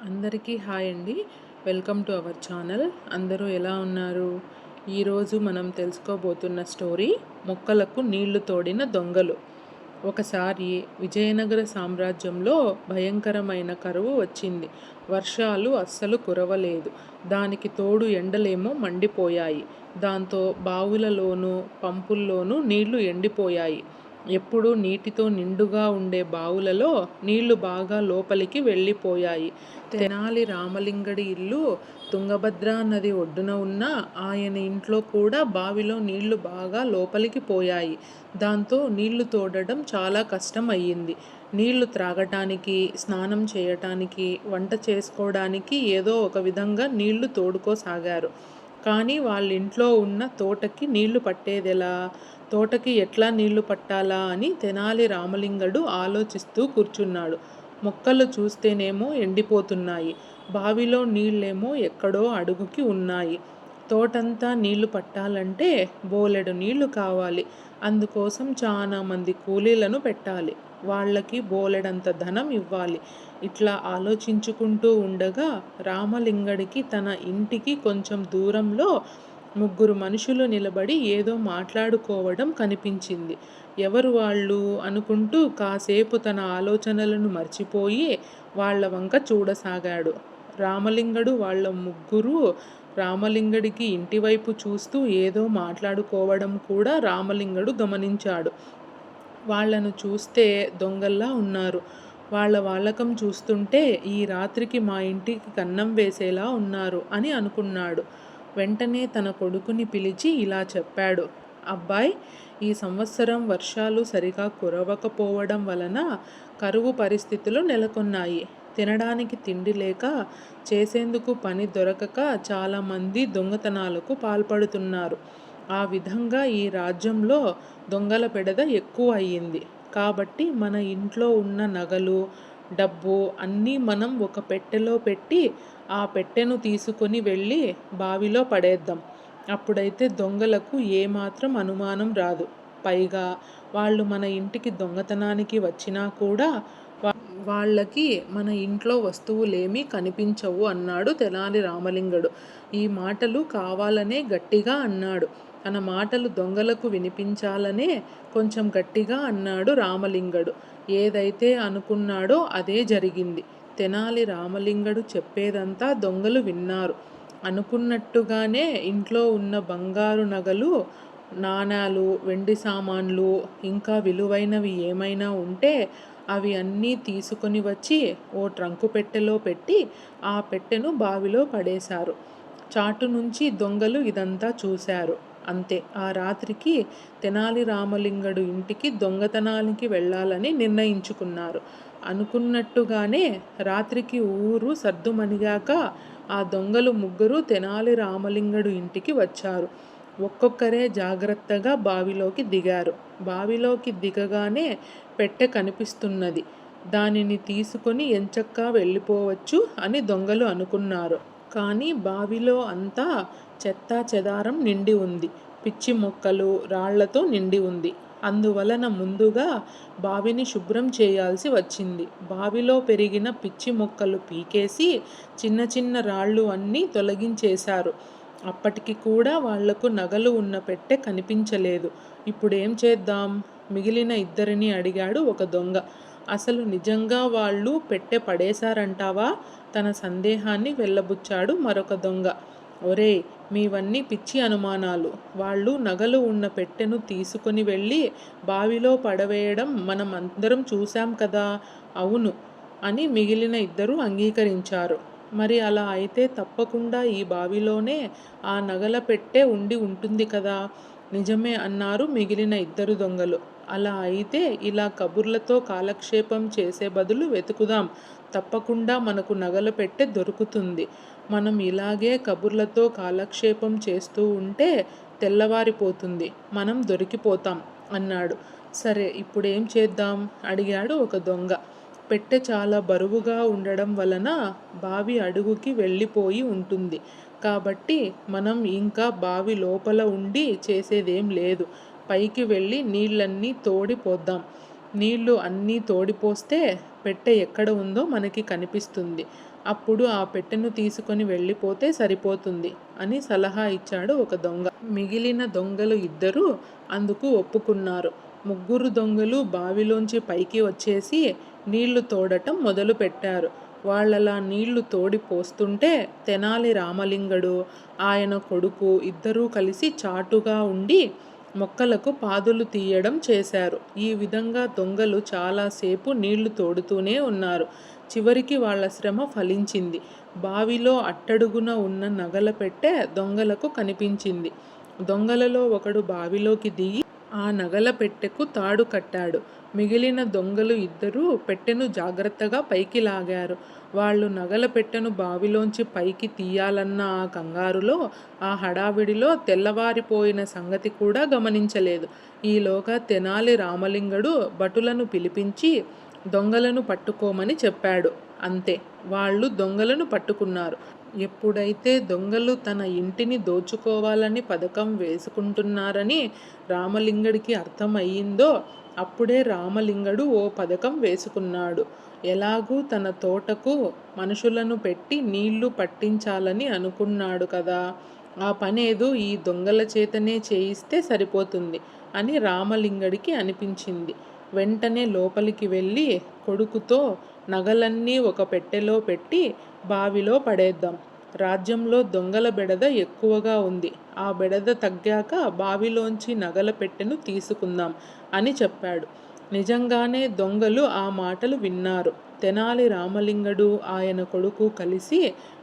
అందరికీ హాయ్ అండి. Welcome to our channel. అందరూ ఎలా ఉన్నారు? ఈరోజు మనం తెలుసుకోబోతున్న స్టోరీ మొక్కలకు నీళ్లు తోడిన దొంగలు. ఒకసారి విజయనగర సామ్రాజ్యంలో భయంకరమైన కరువు వచ్చింది. వర్షాలు అస్సలు కురవలేదు. దానికి తోడు ఎండలేమో మండిపోయాయి. దాంతో బావులలోనూ పంపుల్లోనూ నీళ్లు ఎండిపోయాయి. ఎప్పుడూ నీటితో నిండుగా ఉండే బావులలో నీళ్లు బాగా లోపలికి వెళ్ళిపోయాయి. తెనాలి రామలింగడి ఇల్లు తుంగభద్రా నది ఒడ్డున ఉన్న ఆయన ఇంట్లో కూడా బావిలో నీళ్లు బాగా లోపలికి పోయాయి. దాంతో నీళ్లు తోడడం చాలా కష్టం అయ్యింది. నీళ్లు త్రాగటానికి, స్నానం చేయటానికి, వంట చేసుకోవడానికి ఏదో ఒక విధంగా నీళ్లు తోడుకోసాగారు. కానీ వాళ్ళింట్లో ఉన్న తోటకి నీళ్లు పట్టేదెలా? తోటకి ఎట్లా నీళ్లు పట్టాలా అని తెనాలి రామలింగడు ఆలోచిస్తూ కూర్చున్నాడు. మొక్కలు చూస్తేనేమో ఎండిపోతున్నాయి. బావిలో నీళ్ళేమో ఎక్కడో అడుగుకి ఉన్నాయి. తోటంతా నీళ్లు పట్టాలంటే బోలెడు నీళ్లు కావాలి. అందుకోసం చాలా మంది కూలీలను పెట్టాలి. వాళ్ళకి బోలెడంత ధనం ఇవ్వాలి. ఇట్లా ఆలోచించుకుంటూ ఉండగా రామలింగడికి తన ఇంటికి కొంచెం దూరంలో ముగ్గురు మనుషులు నిలబడి ఏదో మాట్లాడుకోవడం కనిపించింది. ఎవరు వాళ్ళు అనుకుంటూ కాసేపు తన ఆలోచనలను మర్చిపోయి వాళ్ళ వంక చూడసాగాడు. రామలింగడు వాళ్ళ ముగ్గురు రామలింగడికి ఇంటివైపు చూస్తూ ఏదో మాట్లాడుకోవడం కూడా రామలింగడు గమనించాడు. వాళ్లను చూస్తే దొంగల్లా ఉన్నారు. వాళ్ళ వాలకం చూస్తుంటే ఈ రాత్రికి మా ఇంటికి కన్నం వేసేలా ఉన్నారు అని అనుకున్నాడు. వెంటనే తన కొడుకుని పిలిచి ఇలా చెప్పాడు. అబ్బాయ్, ఈ సంవత్సరం వర్షాలు సరిగా కురవకపోవడం వలన కరువు పరిస్థితులు నెలకొన్నాయి. తినడానికి తిండి లేక, చేసేందుకు పని దొరకక చాలామంది దొంగతనాలకు పాల్పడుతున్నారు. ఆ విధంగా ఈ రాజ్యంలో దొంగల బెడద ఎక్కువ అయ్యింది. కాబట్టి మన ఇంట్లో ఉన్న నగలు, డబ్బు అన్నీ మనం ఒక పెట్టెలో పెట్టి ఆ పెట్టెను తీసుకొని వెళ్ళి బావిలో పడేద్దాం. అప్పుడైతే దొంగలకు ఏమాత్రం అనుమానం రాదు. పైగా వాళ్ళు మన ఇంటికి దొంగతనానికి వచ్చినా కూడా వాళ్ళకి మన ఇంట్లో వస్తువులేమీ కనిపించవు అన్నాడు తెనాలి రామలింగడు. ఈ మాటలు కావాలనే గట్టిగా అన్నాడు. తన మాటలు దొంగలకు వినిపించాలనే కొంచెం గట్టిగా అన్నాడు రామలింగడు. ఏదైతే అనుకున్నాడో అదే జరిగింది. తెనాలి రామలింగడు చెప్పేదంతా దొంగలు విన్నారు. అనుకున్నట్టుగానే ఇంట్లో ఉన్న బంగారు నగలు, నాణాలు, వెండి సామాన్లు, ఇంకా విలువైనవి ఏమైనా ఉంటే అవి అన్నీ తీసుకొని వచ్చి ఓ ట్రంకు పెట్టెలో పెట్టి ఆ పెట్టెను బావిలో పడేశారు. చాటు నుంచి దొంగలు ఇదంతా చూశారు. అంతే, ఆ రాత్రికి తెనాలి రామలింగడు ఇంటికి దొంగతనానికి వెళ్ళాలని నిర్ణయించుకున్నారు. అనుకున్నట్టుగానే రాత్రికి ఊరు సర్దుమణిగాక ఆ దొంగలు ముగ్గురు తెనాలి రామలింగడు ఇంటికి వచ్చారు. ఒక్కొక్కరే జాగ్రత్తగా బావిలోకి దిగారు. బావిలోకి దిగగానే పెట్టె కనిపిస్తున్నది. దానిని తీసుకొని ఎంచక్కా వెళ్ళిపోవచ్చు అని దొంగలు అనుకున్నారు. కానీ బావిలో అంతా చెత్తా చెదారం నిండి ఉంది. పిచ్చి మొక్కలు, రాళ్లతో నిండి ఉంది. అందువలన ముందుగా బావిని శుభ్రం చేయాల్సి వచ్చింది. బావిలో పెరిగిన పిచ్చి మొక్కలు పీకేసి చిన్న చిన్న రాళ్ళు అన్నీ తొలగించేశారు. అప్పటికి కూడా వాళ్లకు నగలు ఉన్న పెట్టె కనిపించలేదు. ఇప్పుడేం చేద్దాం? మిగిలిన ఇద్దరిని అడిగాడు ఒక దొంగ. అసలు నిజంగా వాళ్ళు పెట్టె పడేశారంటావా? తన సందేహాన్ని వెళ్ళబుచ్చాడు మరొక దొంగ. ఒరేయ్, మీవన్నీ పిచ్చి అనుమానాలు. వాళ్ళు నగలు ఉన్న పెట్టెను తీసుకొని వెళ్ళి బావిలో పడవేయడం మనం అందరం చూశాం కదా. అవును అని మిగిలిన ఇద్దరు అంగీకరించారు. మరి అలా అయితే తప్పకుండా ఈ బావిలోనే ఆ నగల పెట్టె ఉండి ఉంటుంది కదా. నిజమే అన్నారు మిగిలిన ఇద్దరు దొంగలు. అలా అయితే ఇలా కబుర్లతో కాలక్షేపం చేసే బదులు వెతుకుదాం. తప్పకుండా మనకు నగల పెట్టె దొరుకుతుంది. మనం ఇలాగే కబుర్లతో కాలక్షేపం చేస్తూ ఉంటే తెల్లవారిపోతుంది. మనం దొరికిపోతాం అన్నాడు. సరే, ఇప్పుడేం చేద్దాం అడిగాడు ఒక దొంగ. పెట్టె చాలా బరువుగా ఉండడం వలన బావి అడుగుకి వెళ్ళిపోయి ఉంటుంది. కాబట్టి మనం ఇంకా బావి లోపల ఉండి చేసేదేం లేదు. పైకి వెళ్ళి నీళ్ళన్నీ తోడిపోద్దాం. నీళ్లు అన్నీ తోడిపోస్తే పెట్టె ఎక్కడ ఉందో మనకి కనిపిస్తుంది. అప్పుడు ఆ పెట్టెను తీసుకొని వెళ్ళిపోతే సరిపోతుంది అని సలహా ఇచ్చాడు ఒక దొంగ. మిగిలిన దొంగలు ఇద్దరూ అందుకు ఒప్పుకున్నారు. ముగ్గురు దొంగలు బావిలోంచి పైకి వచ్చేసి నీళ్లు తోడటం మొదలుపెట్టారు. వాళ్ళలా నీళ్లు తోడి పోస్తుంటే తెనాలి రామలింగడు, ఆయన కొడుకు ఇద్దరూ కలిసి చాటుగా ఉండి మొక్కలకు పాదులు తీయడం చేశారు. ఈ విధంగా దొంగలు చాలాసేపు నీళ్లు తోడుతూనే ఉన్నారు. చివరికి వాళ్ళ శ్రమ ఫలించింది. బావిలో అట్టడుగున ఉన్న నగల పెట్టె దొంగలకు కనిపించింది. దొంగలలో ఒకడు బావిలోకి దిగి ఆ నగల పెట్టెకు తాడు కట్టాడు. మిగిలిన దొంగలు ఇద్దరూ పెట్టెను జాగ్రత్తగా పైకి లాగారు. వాళ్ళు నగల పెట్టెను బావిలోంచి పైకి తీయాలన్న ఆ కంగారులో, ఆ హడావిడిలో తెల్లవారిపోయిన సంగతి కూడా గమనించలేదు. ఈలోగా తెనాలి రామలింగడు భటులను పిలిపించి దొంగలను పట్టుకోమని చెప్పాడు. అంతే, వాళ్ళు దొంగలను పట్టుకున్నారు. ఎప్పుడైతే దొంగలు తన ఇంటిని దోచుకోవాలని పథకం వేసుకుంటున్నారని రామలింగడికి అర్థమయ్యిందో అప్పుడే రామలింగడు ఓ పథకం వేసుకున్నాడు. ఎలాగూ తన తోటకు మనుషులను పెట్టి నీళ్లు పట్టించాలని అనుకున్నాడు కదా, ఆ పనేదో ఈ దొంగల చేతనే చేయిస్తే సరిపోతుంది అని రామలింగడికి అనిపించింది. వెంటనే లోపలికి వెళ్ళి కొడుకుతో నగలన్నీ ఒక పెట్టెలో పెట్టి బావిలో పడేద్దాం. రాజ్యంలో దొంగల బెడద ఎక్కువగా ఉంది. ఆ బెడద తగ్గాక బావిలోంచి నగల పెట్టెను తీసుకుందాం అని చెప్పాడు. నిజంగానే దొంగలు ఆ మాటలు విన్నారు. తెనాలి రామలింగడు, ఆయన కొడుకు కలిసి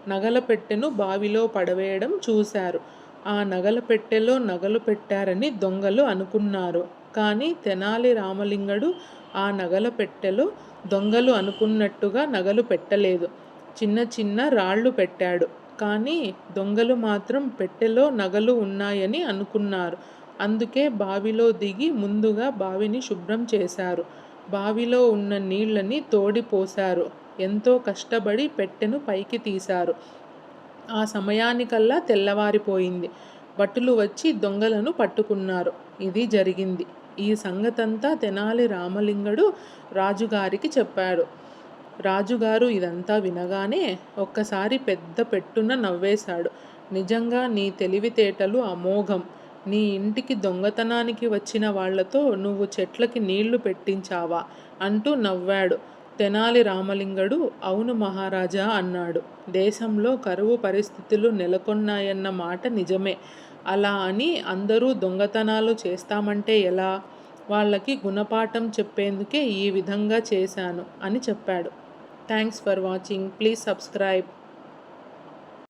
నగల పెట్టెను బావిలో పడవేయడం చూశారు. ఆ నగల పెట్టెలో నగలు పెట్టారని దొంగలు అనుకున్నారు. కానీ తెనాలి రామలింగడు ఆ నగల పెట్టెలో దొంగలు అనుకున్నట్టుగా నగలు పెట్టలేదు. చిన్న చిన్న రాళ్ళు పెట్టాడు. కానీ దొంగలు మాత్రం పెట్టెలో నగలు ఉన్నాయని అనుకున్నారు. అందుకే బావిలో దిగి ముందుగా బావిని శుభ్రం చేశారు. బావిలో ఉన్న నీళ్ళని తోడిపోశారు. ఎంతో కష్టపడి పెట్టెను పైకి తీశారు. ఆ సమయానికల్లా తెల్లవారిపోయింది. భటులు వచ్చి దొంగలను పట్టుకున్నారు. ఇది జరిగింది. ఈ సంగతంతా తెనాలి రామలింగడు రాజుగారికి చెప్పాడు. రాజుగారు ఇదంతా వినగానే ఒక్కసారి పెద్ద పెట్టున నవ్వేశాడు. నిజంగా నీ తెలివితేటలు అమోఘం. నీ ఇంటికి దొంగతనానికి వచ్చిన వాళ్లతో నువ్వు చెట్లకి నీళ్లు పెట్టించావా అంటూ నవ్వాడు. తెనాలి రామలింగడు అవును మహారాజా అన్నాడు. దేశంలో కరువు పరిస్థితులు నెలకొన్నాయన్న మాట నిజమే. అలా అని అందరూ దొంగతనాలు చేస్తామంటే ఎలా? వాళ్ళకి గుణపాఠం చెప్పేందుకే ఈ విధంగా చేశాను అని చెప్పాడు. Thanks for watching. Please subscribe.